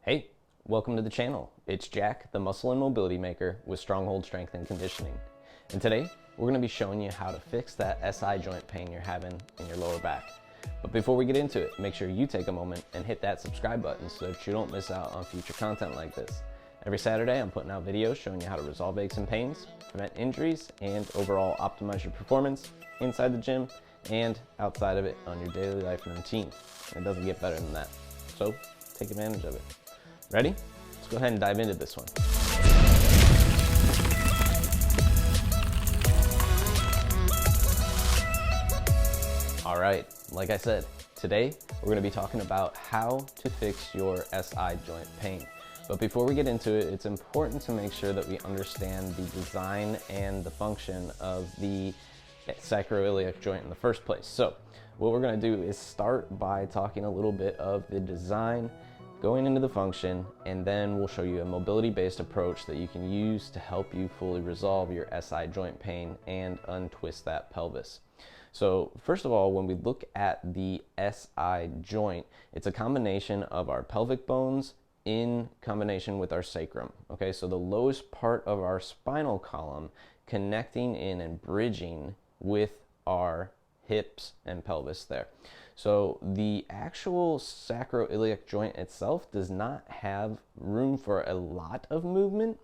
Hey, welcome to the channel. It's Jack, the muscle and mobility maker with Stronghold Strength and Conditioning. And today, we're gonna be showing you how to fix that SI joint pain you're having in your lower back. But before we get into it, make sure you take a moment and hit that subscribe button so that you don't miss out on future content like this. Every Saturday, I'm putting out videos showing you how to resolve aches and pains, prevent injuries, and overall optimize your performance inside the gym and outside of it on your daily life and routine. And it doesn't get better than that. So take advantage of it. Ready? Let's go ahead and dive into this one. All right, like I said, today we're going to be talking about how to fix your SI joint pain. But before we get into it, it's important to make sure that we understand the design and the function of the sacroiliac joint in the first place. So what we're going to do is start by talking a little bit of the design, going into the function, and then we'll show you a mobility-based approach that you can use to help you fully resolve your SI joint pain and untwist that pelvis. So first of all, when we look at the SI joint, it's a combination of our pelvic bones in combination with our sacrum. Okay, so the lowest part of our spinal column connecting in and bridging with our hips and pelvis there. So the actual sacroiliac joint itself does not have room for a lot of movement,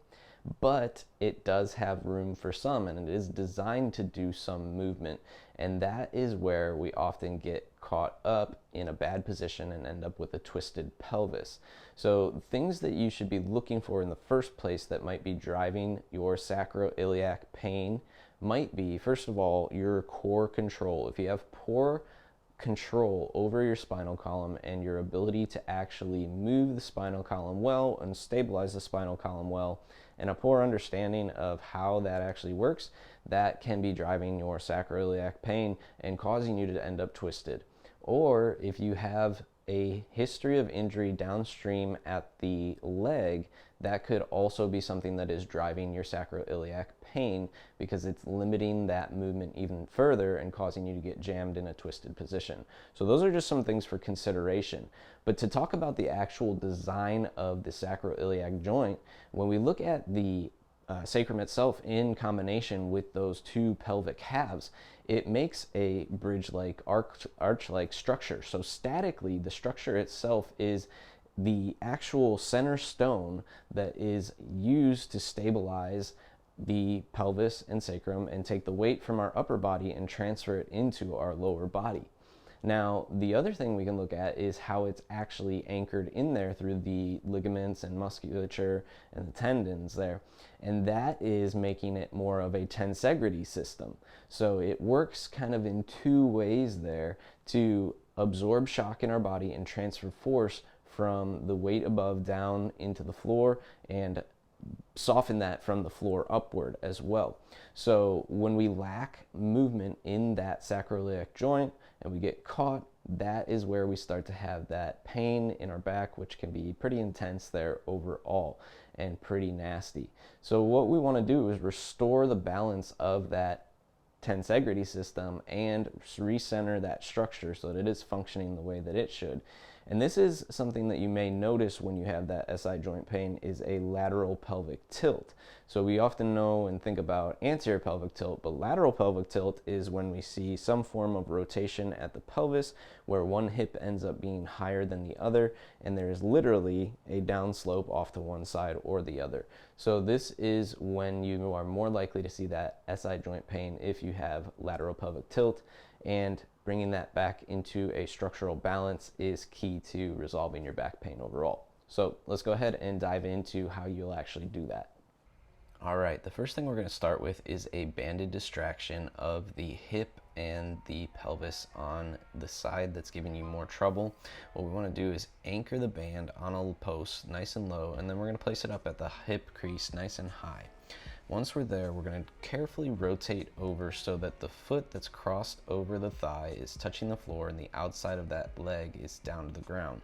but it does have room for some, and it is designed to do some movement. And that is where we often get caught up in a bad position and end up with a twisted pelvis. So things that you should be looking for in the first place that might be driving your sacroiliac pain might be, first of all, your core control. If you have poor control over your spinal column and your ability to actually move the spinal column well and stabilize the spinal column well, and a poor understanding of how that actually works, that can be driving your sacroiliac pain and causing you to end up twisted. Or if you have a history of injury downstream at the leg, that could also be something that is driving your sacroiliac pain because it's limiting that movement even further and causing you to get jammed in a twisted position. So those are just some things for consideration. But to talk about the actual design of the sacroiliac joint, when we look at the sacrum itself in combination with those two pelvic halves, it makes a bridge-like, arch-like structure. So statically, the structure itself is the actual center stone that is used to stabilize the pelvis and sacrum and take the weight from our upper body and transfer it into our lower body. Now, the other thing we can look at is how it's actually anchored in there through the ligaments and musculature and the tendons there. And that is making it more of a tensegrity system. So it works kind of in two ways there to absorb shock in our body and transfer force from the weight above down into the floor and soften that from the floor upward as well. So when we lack movement in that sacroiliac joint and we get caught, that is where we start to have that pain in our back, which can be pretty intense there overall and pretty nasty. So what we want to do is restore the balance of that tensegrity system and recenter that structure so that it is functioning the way that it should. And this is something that you may notice when you have that SI joint pain is a lateral pelvic tilt. So we often know and think about anterior pelvic tilt, but lateral pelvic tilt is when we see some form of rotation at the pelvis where one hip ends up being higher than the other, and there is literally a downslope off to one side or the other. So this is when you are more likely to see that SI joint pain if you have lateral pelvic tilt, and bringing that back into a structural balance is key to resolving your back pain overall. So let's go ahead and dive into how you'll actually do that. All right, the first thing we're going to start with is a banded distraction of the hip and the pelvis on the side that's giving you more trouble. What we want to do is anchor the band on a post nice and low, and then we're going to place it up at the hip crease nice and high. Once we're there, we're going to carefully rotate over so that the foot that's crossed over the thigh is touching the floor and the outside of that leg is down to the ground.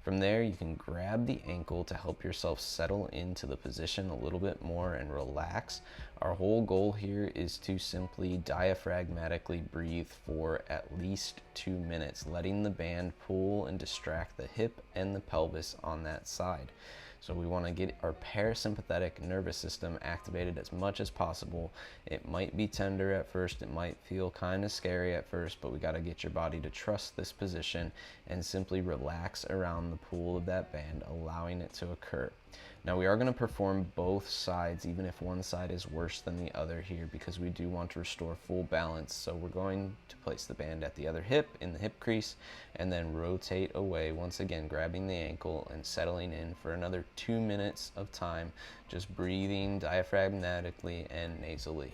From there, you can grab the ankle to help yourself settle into the position a little bit more and relax Our whole goal here is to simply diaphragmatically breathe for at least 2 minutes, letting the band pull and distract the hip and the pelvis on that side. So we want to get our parasympathetic nervous system activated as much as possible. It might be tender at first, it might feel kind of scary at first, but we got to get your body to trust this position and simply relax around the pull of that band, allowing it to occur. Now we are going to perform both sides, even if one side is worse than the other here, because we do want to restore full balance. So we're going to place the band at the other hip in the hip crease and then rotate away, once again grabbing the ankle and settling in for another 2 minutes of time, just breathing diaphragmatically and nasally.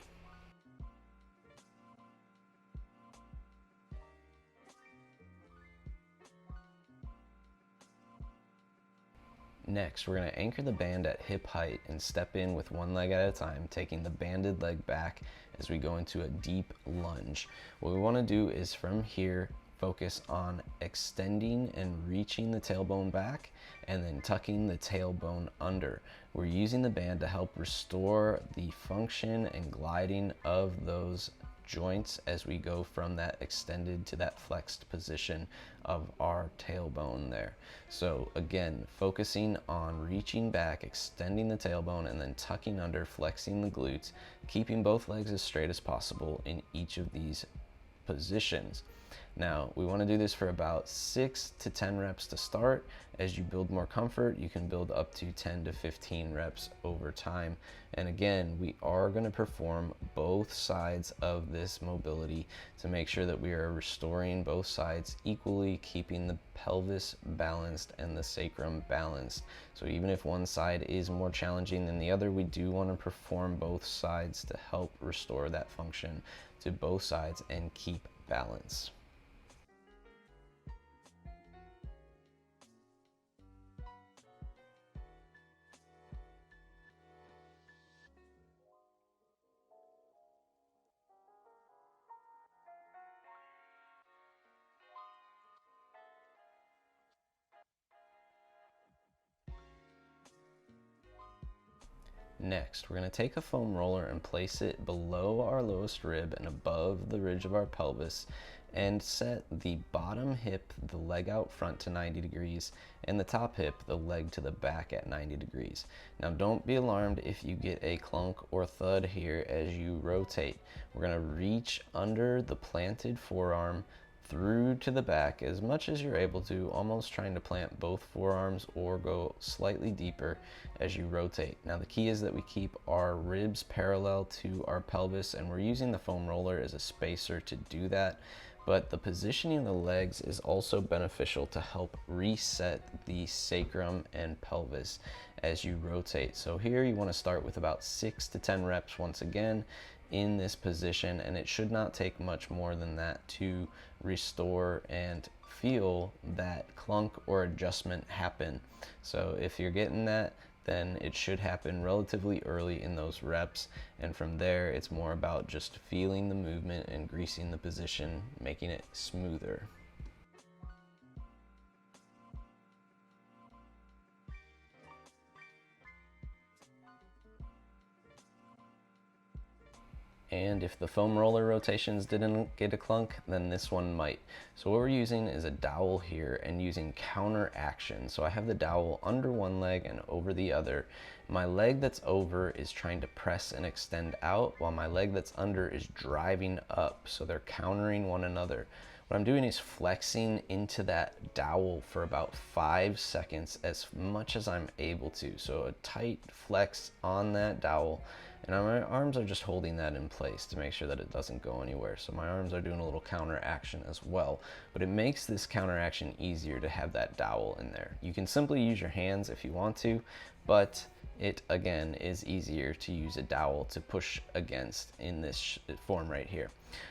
Next, we're going to anchor the band at hip height and step in with one leg at a time, taking the banded leg back as we go into a deep lunge. What we want to do is from here, focus on extending and reaching the tailbone back and then tucking the tailbone under. We're using the band to help restore the function and gliding of those joints as we go from that extended to that flexed position of our tailbone there. So again, focusing on reaching back, extending the tailbone, and then tucking under, flexing the glutes, keeping both legs as straight as possible in each of these positions. Now, we want to do this for about 6 to 10 reps to start. As you build more comfort, you can build up to 10 to 15 reps over time. And again, we are going to perform both sides of this mobility to make sure that we are restoring both sides equally, keeping the pelvis balanced and the sacrum balanced. So even if one side is more challenging than the other, we do want to perform both sides to help restore that function to both sides and keep balance. Next, we're going to take a foam roller and place it below our lowest rib and above the ridge of our pelvis, and set the bottom hip, the leg out front, to 90 degrees, and the top hip, the leg to the back, at 90 degrees. Now don't be alarmed if you get a clunk or thud here as you rotate. We're going to reach under the planted forearm through to the back as much as you're able to, almost trying to plant both forearms or go slightly deeper as you rotate. Now the key is that we keep our ribs parallel to our pelvis, and we're using the foam roller as a spacer to do that. But the positioning of the legs is also beneficial to help reset the sacrum and pelvis as you rotate. So here you want to start with about 6 to 10 reps once again in this position, and it should not take much more than that to restore and feel that clunk or adjustment happen. So if you're getting that, then it should happen relatively early in those reps, and from there it's more about just feeling the movement and greasing the position, making it smoother. And if the foam roller rotations didn't get a clunk, then this one might. So what we're using is a dowel here, and using counter action. So I have the dowel under one leg and over the other. My leg that's over is trying to press and extend out, while my leg that's under is driving up. So they're countering one another. What I'm doing is flexing into that dowel for about 5 seconds, as much as I'm able to. So a tight flex on that dowel, and my arms are just holding that in place to make sure that it doesn't go anywhere. So my arms are doing a little counter action as well, but it makes this counter action easier to have that dowel in there. You can simply use your hands if you want to, but it again is easier to use a dowel to push against in this form right here.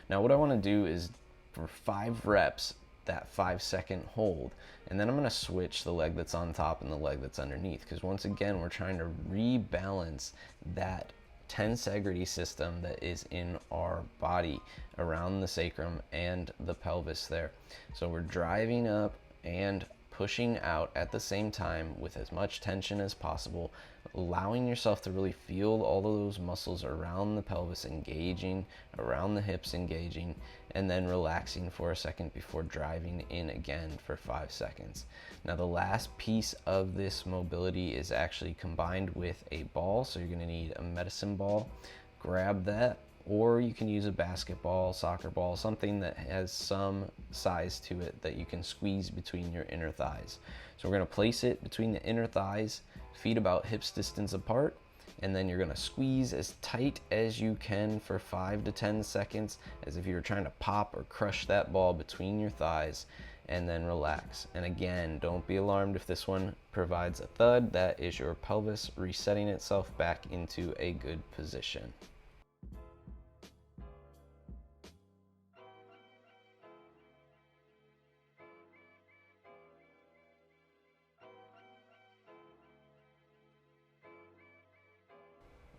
Now what I want to do is, for 5 reps, that 5-second hold, and then I'm going to switch the leg that's on top and the leg that's underneath, because once again we're trying to rebalance that tensegrity system that is in our body around the sacrum and the pelvis there. So we're driving up and pushing out at the same time with as much tension as possible, allowing yourself to really feel all of those muscles around the pelvis engaging, around the hips engaging, and then relaxing for a second before driving in again for 5 seconds. Now the last piece of this mobility is actually combined with a ball, so you're going to need a medicine ball. Grab that, or you can use a basketball, soccer ball, something that has some size to it that you can squeeze between your inner thighs. So we're going to place it between the inner thighs, feet about hips distance apart, and then you're going to squeeze as tight as you can for 5 to 10 seconds, as if you were trying to pop or crush that ball between your thighs, and then relax. And again, don't be alarmed if this one provides a thud. That is your pelvis resetting itself back into a good position.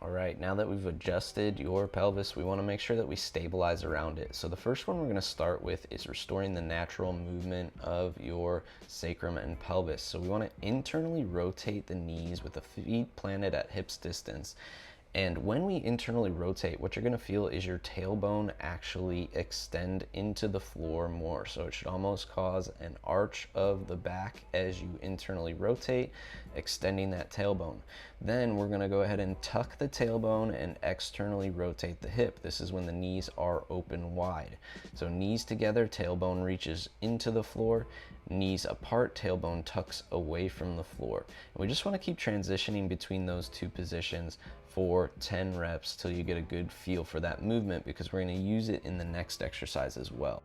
All right, now that we've adjusted your pelvis, we want to make sure that we stabilize around it. So the first one we're going to start with is restoring the natural movement of your sacrum and pelvis. So we want to internally rotate the knees with the feet planted at hips distance. And when we internally rotate, what you're going to feel is your tailbone actually extend into the floor more. So it should almost cause an arch of the back as you internally rotate, extending that tailbone. Then we're going to go ahead and tuck the tailbone and externally rotate the hip. This is when the knees are open wide. So knees together, tailbone reaches into the floor. Knees apart, tailbone tucks away from the floor. And we just want to keep transitioning between those two positions for 10 reps till you get a good feel for that movement, because we're going to use it in the next exercise as well.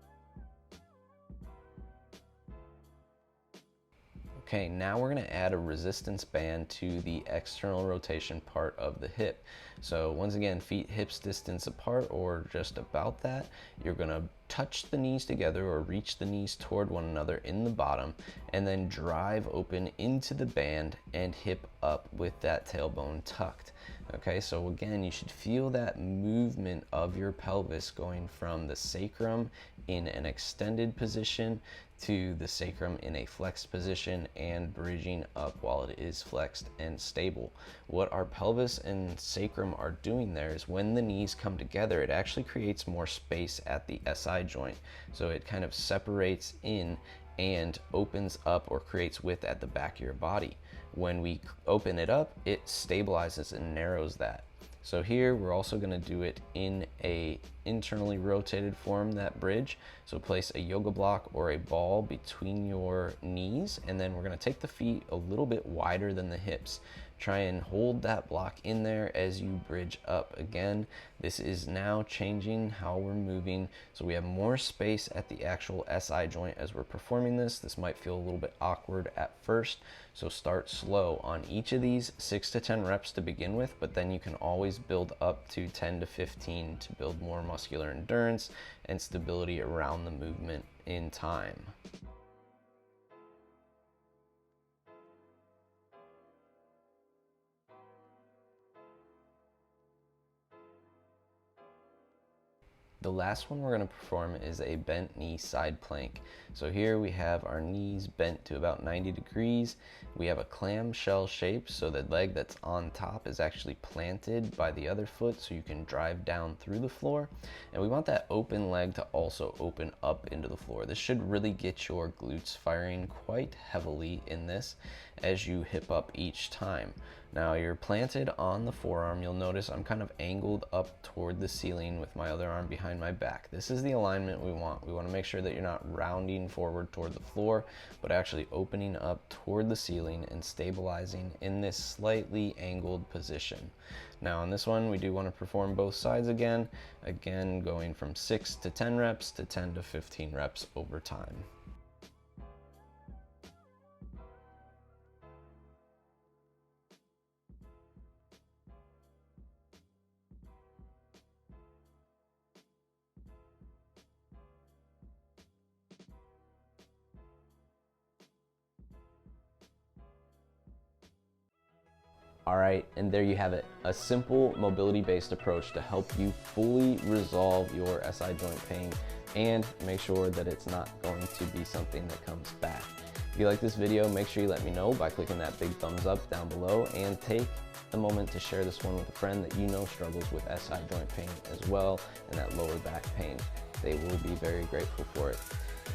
Okay, now we're going to add a resistance band to the external rotation part of the hip. So once again, feet hips distance apart or just about that. You're going to touch the knees together or reach the knees toward one another in the bottom, and then drive open into the band and hip up with that tailbone tucked. Okay, so again, you should feel that movement of your pelvis going from the sacrum in an extended position to the sacrum in a flexed position and bridging up while it is flexed and stable. What our pelvis and sacrum are doing there is when the knees come together, it actually creates more space at the SI joint. So it kind of separates in and opens up or creates width at the back of your body. When we open it up, it stabilizes and narrows that. So here we're also going to do it in a internally rotated form, that bridge. So place a yoga block or a ball between your knees, and then we're going to take the feet a little bit wider than the hips. Try and hold that block in there as you bridge up. Again, this is now changing how we're moving, so we have more space at the actual SI joint as we're performing this. This might feel a little bit awkward at first, so start slow on each of these, 6 to 10 reps to begin with, but then you can always build up to 10 to 15 to build more muscular endurance and stability around the movement in time. The last one we're going to perform is a bent knee side plank. So here we have our knees bent to about 90 degrees. We have a clamshell shape, so the leg that's on top is actually planted by the other foot so you can drive down through the floor. And we want that open leg to also open up into the floor. This should really get your glutes firing quite heavily in this as you hip up each time. Now you're planted on the forearm. You'll notice I'm kind of angled up toward the ceiling with my other arm behind my back. This is the alignment we want. We want to make sure that you're not rounding forward toward the floor, but actually opening up toward the ceiling and stabilizing in this slightly angled position. Now on this one, we do want to perform both sides again going from 6 to 10 reps to 10 to 15 reps over time. All right, and there you have it, a simple mobility-based approach to help you fully resolve your SI joint pain and make sure that it's not going to be something that comes back. If you like this video, make sure you let me know by clicking that big thumbs up down below, and take the moment to share this one with a friend that you know struggles with SI joint pain as well, and that lower back pain. They will be very grateful for it.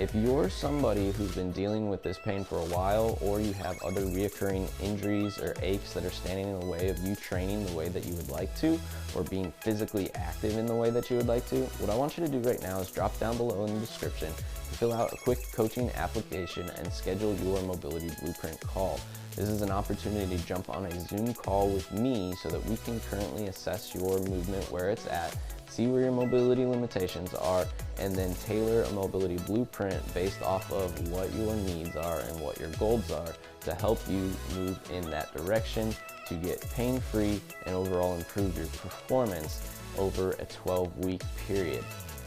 If you're somebody who's been dealing with this pain for a while, or you have other reoccurring injuries or aches that are standing in the way of you training the way that you would like to, or being physically active in the way that you would like to, what I want you to do right now is drop down below in the description to fill out a quick coaching application and schedule your mobility blueprint call. This is an opportunity to jump on a Zoom call with me so that we can currently assess your movement where it's at, see where your mobility limitations are, and then tailor a mobility blueprint based off of what your needs are and what your goals are to help you move in that direction to get pain-free and overall improve your performance over a 12-week period.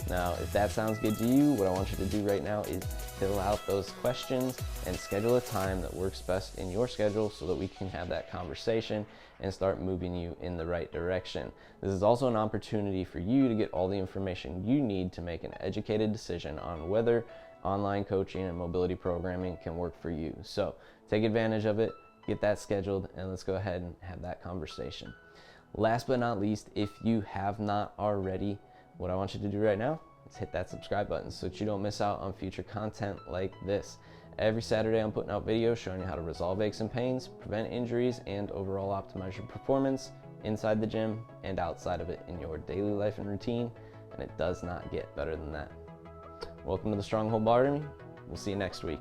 Now, if that sounds good to you, what I want you to do right now is fill out those questions and schedule a time that works best in your schedule so that we can have that conversation and start moving you in the right direction. This is also an opportunity for you to get all the information you need to make an educated decision on whether online coaching and mobility programming can work for you. So take advantage of it, get that scheduled, and let's go ahead and have that conversation. Last but not least, if you have not already, what I want you to do right now is hit that subscribe button so that you don't miss out on future content like this. Every Saturday I'm putting out videos showing you how to resolve aches and pains, prevent injuries, and overall optimize your performance inside the gym and outside of it in your daily life and routine, and it does not get better than that. Welcome to the Stronghold Bar. We'll see you next week.